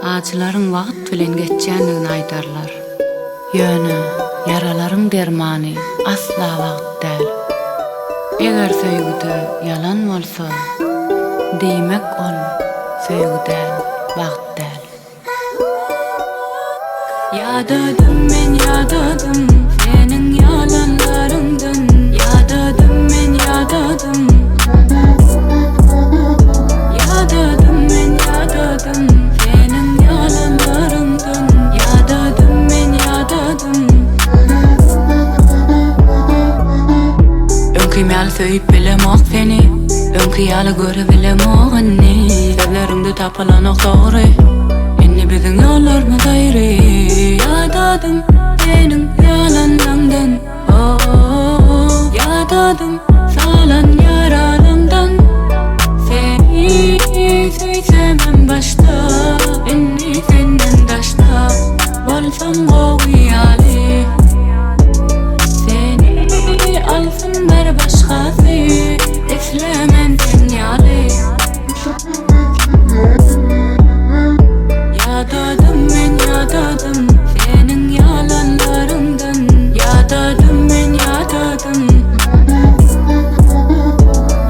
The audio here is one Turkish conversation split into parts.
Acılaryň wagt bilen geçýändigini aýdarlar. Ýöne yaralaryň dermany asla wagt däl. Eger söýgüde yalan bolsa, diýmek ol söýgü däl, wagt däl. Ýadadım men ýadadım seniň yalanlaryňdan. Ýadadım men ýadadım. Ýadadım men ýadadım seniň yalanlaryňdan. Ýadadım men ýadadım. Öňküýmäli söýüp bilemok seni, öňküýäli göre bilemok anni. Sözlerimde tapylanak dogry, enni biziň ýollarymyz aýry. Ýadadım seniň yalanlaryňdan. Ýadadım salan yaralarymdan. Seni söýsemem başta, enni senden daşta bolsam goýaly. Seni alsınlar başgasy, eslemem sen ýaly. Ýadadım men ýadadım seniň yalanlaryňdan. Ýadadım men ýadadım.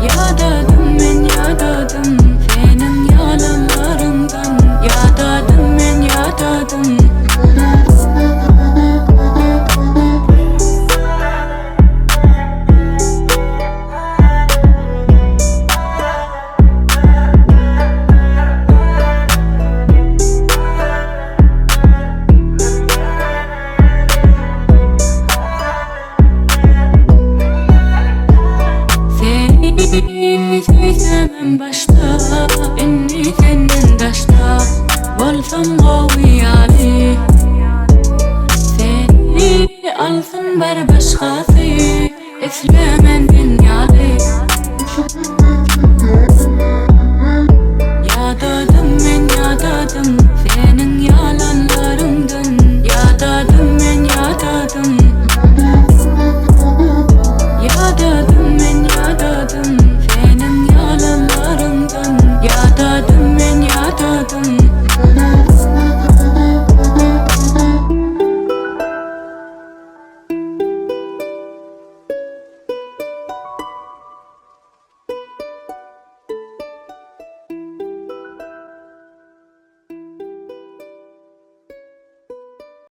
Ýadadım men ýadadım seniň yalanlaryňdan. Ýadadım men ýadadım. Söýsemem başta, enni senden daşta bolsam